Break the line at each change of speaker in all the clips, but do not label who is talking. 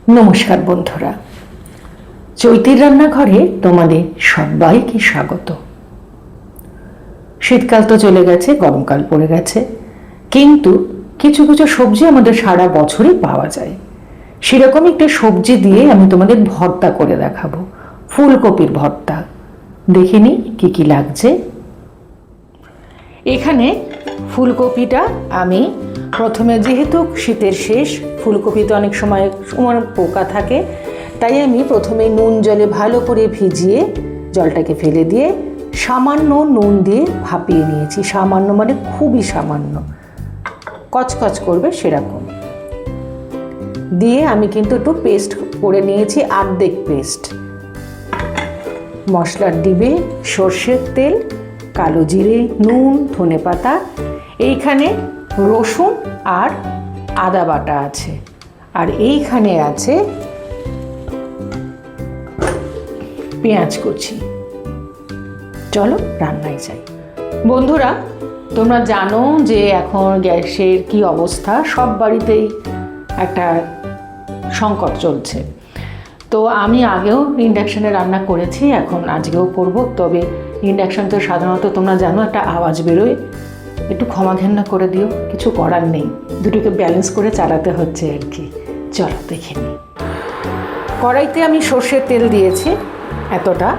নমস্কার বন্ধুরা, চৈতির রান্নাঘরে তোমাদের সবাইকে স্বাগত। শীতকাল তো চলে গেছে, গরমকাল পড়ে গেছে, কিন্তু কিছু কিছু সবজি আমাদের সারা বছরই পাওয়া যায়। সেরকম একটা সবজি দিয়ে আমি তোমাদের ভর্তা করে দেখাবো, ফুলকপির ভর্তা। দেখে নি কি কি লাগছে। এখানে ফুলকপিটা আমি প্রথমে, যেহেতু শীতের শেষ, ফুলকপিতে অনেক সময় পোকা থাকে, তাই আমি প্রথমে নুন জলে ভালো করে ভিজিয়ে জলটাকে ফেলে দিয়ে সামান্য নুন দিয়ে ভাপিয়ে নিয়েছি। সামান্য মানে খুবই সামান্য, কচকচ করবে সেরকম দিয়ে আমি কিন্তু একটু পেস্ট করে নিয়েছি, অর্ধেক পেস্ট। মশলার ডিবে সর্ষের তেল, কালো জিরে, নুন, ধনেপাতা, এইখানে রসুন আর আদা বাটা আছে, আর এইখানে আছে পেঁয়াজ কুচি। চলো রান্নায় যাই। বন্ধুরা, তোমরা জানো যে এখন গ্যাসের কি অবস্থা, সব বাড়িতেই একটা সংকট চলছে। তো আমি আগেও ইন্ডাকশানে রান্না করেছি, এখন আজকেও করব। তবে ইন্ডাকশান তো সাধারণত তোমরা জানো একটা আওয়াজ বেরোয়, একটু ক্ষমা ঘেন্না করে দিও, কিছু করার নেই, দুটোকে ব্যালেন্স করে চালাতে হচ্ছে আর কি। চলো দেখে নিই। কড়াইতে আমি সর্ষের তেল দিয়েছি এতটা।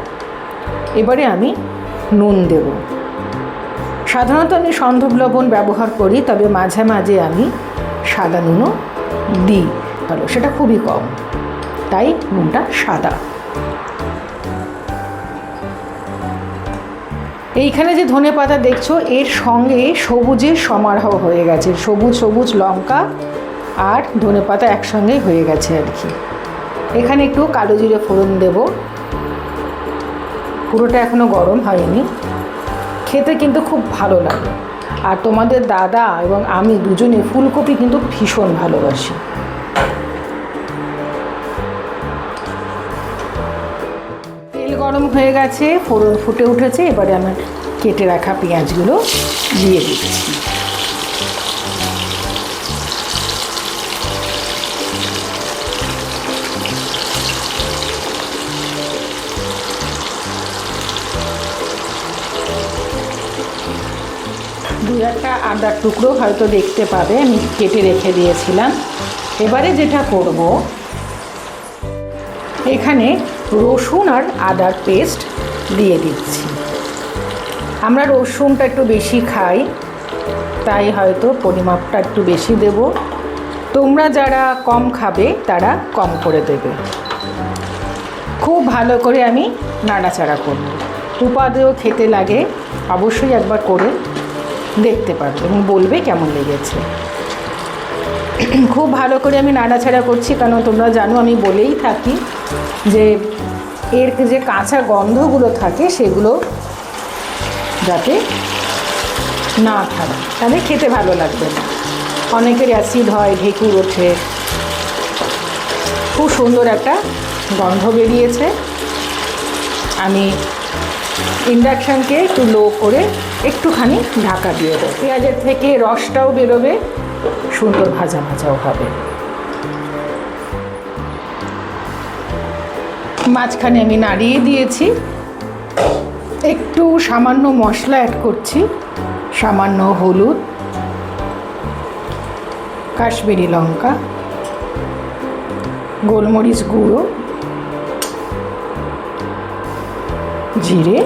এবারে আমি নুন দেব। সাধারণত আমি সন্ধব লবণ ব্যবহার করি, তবে মাঝে মাঝে আমি সাদা নুনও দিই, ভালো সেটা খুবই কম, তাই নুনটা সাদা। এইখানে যে ধনেপাতা দেখছো, এর সঙ্গে সবুজের সমারোহ হয়ে গেছে, সবুজ সবুজ লঙ্কা আর ধনেপাতা একসঙ্গেই হয়ে গেছে আর কি। এখানে একটু কালো জিরে ফোড়ন দেব, পুরোটা এখনো গরম হয়নি। খেতে কিন্তু খুব ভালো লাগে, আর তোমাদের দাদা এবং আমি দুজনে ফুলকপি কিন্তু ভীষণ ভালোবাসি। তেল গরম হয়ে গেছে, ফোড়ন ফুটে উঠেছে, এবারে আমার কেটে রাখা পেঁয়াজগুলো দিয়ে দিচ্ছি। দু একটা আদার টুকরো হয়তো দেখতে পাবে, আমি কেটে রেখে দিয়েছিলাম। এবারে যেটা করব, এখানে রসুন আর আদার পেস্ট দিয়ে দিচ্ছি। আমরা রসুনটা একটু বেশি খাই, তাই হয়তো পরিমাপটা একটু বেশি দেব। তোমরা যারা কম খাবে তারা কম করে দেবে। খুব ভালো করে আমি নাড়াচাড়া করব। উপাদেয় খেতে লাগে, অবশ্যই একবার করে দেখতে পারবে এবং বলবে কেমন লেগেছে। খুব ভালো করে আমি নাড়াচাড়া করছি, কারণ তোমরা জানো আমি বলেই থাকি যে এর যে কাঁচা গন্ধগুলো থাকে সেগুলো যাতে না থাকে, তাহলে খেতে ভালো লাগবে না। অনেকের অ্যাসিড হয়, ঢেকুর ওঠে। খুব সুন্দর একটা গন্ধ বেরিয়েছে। আমি ইন্ডাকশানকে একটু লো করে একটুখানি ঢাকা দিয়ে দেবো। পেঁয়াজের থেকে রসটাও বেরোবে, সুন্দর ভাজা ভাজাও হবে। মাঝখানে আমি নাড়িয়ে দিয়েছি। একটু সামান্য মশলা অ্যাড করছি, সামান্য হলুদ, কাশ্মীরি লঙ্কা, গোলমরিচ গুঁড়ো, জিরে,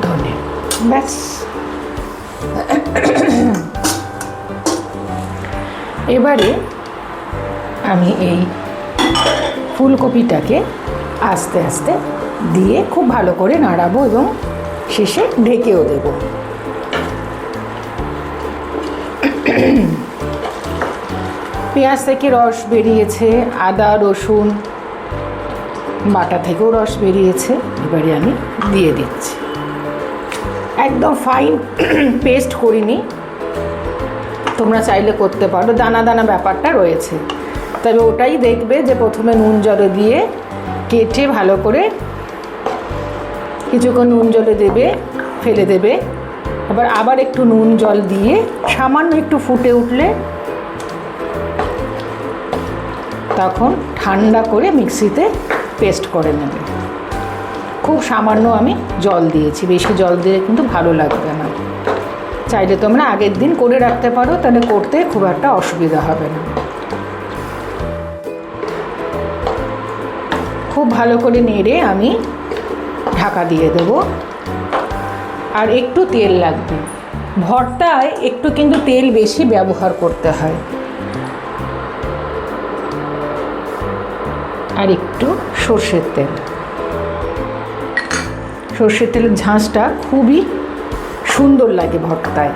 ধনে, ব্যাস। এবারে আমি এই ফুলকপিটাকে আস্তে আস্তে দিয়ে খুব ভালো করে নাড়াবো এবং শেষে ঢেকেও দেব। পেঁয়াজ থেকে রস বেরিয়েছে, আদা রসুন বাটা থেকেও রস বেরিয়েছে। এবারে আমি দিয়ে দিচ্ছি। একদম ফাইন পেস্ট করিনি, তোমরা চাইলে করতে পারো, দানা দানা ব্যাপারটা রয়েছে। তবে ওটাই দেখবে যে প্রথমে নুন জলে দিয়ে কেটে ভালো করে কিছুক্ষণ নুন জলে দেবে, ফেলে দেবে, আবার একটু নুন জল দিয়ে সামান্য একটু ফুটে উঠলে তখন ঠান্ডা করে মিক্সিতে পেস্ট করে নেবে। খুব সামান্য আমি জল দিয়েছি, বেশি জল দিলে কিন্তু ভালো লাগবে না। চাইলে তোমরা আগের দিন করে রাখতে পারো, তাহলে করতে খুব একটা অসুবিধা হবে না। খুব ভালো করে নেড়ে আমি ঢাকা দিয়ে দেব। আর একটু তেল লাগবে, ভর্তায় একটু কিন্তু তেল বেশি ব্যবহার করতে হয়। আর একটু সর্ষের তেল, সর্ষের তেলের ঝাঁঝটা খুবই সুন্দর লাগে ভর্তায়,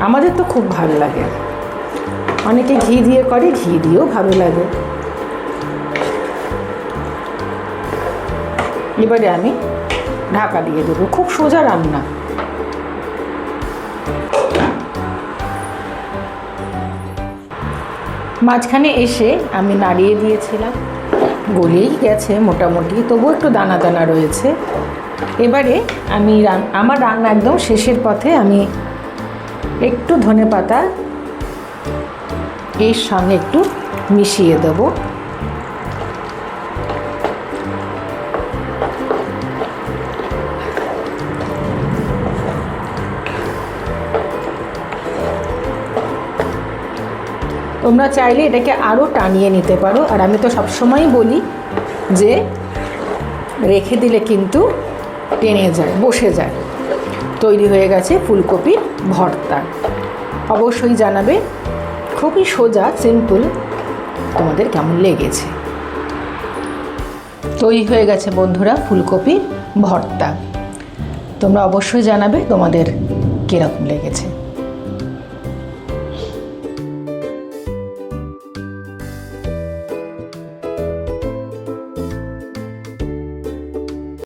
আমাদের তো খুব ভালো লাগে। অনেকে ঘি দিয়ে করে, ঘি দিয়েও ভালো লাগে। এবারে আমি ঢাকা দিয়ে দেবো, খুব সোজা রান্না। মাঝখানে এসে আমি নাড়িয়ে দিয়েছিলাম, গলেই গেছে মোটামুটি, তবুও একটু দানা দানা রয়েছে। এবারে আমি আমার রান্না একদম শেষের পথে আমি একটু ধনেপাতা এর সঙ্গে একটু মিশিয়ে দেবো। তোমরা চাইলে এটাকে আরও টানিয়ে নিতে পারো, আর আমি তো সবসময়ই বলি যে রেখে দিলে কিন্তু টেনে যায়, বসে যায়। তৈরি হয়ে গেছে ফুলকপির ভর্তা। অবশ্যই জানাবে, খুবই সোজা, সিম্পল, তোমাদের কেমন লেগেছে। তৈরি হয়ে গেছে বন্ধুরা ফুলকপির ভর্তা। তোমরা অবশ্যই জানাবে তোমাদের কীরকম লেগেছে।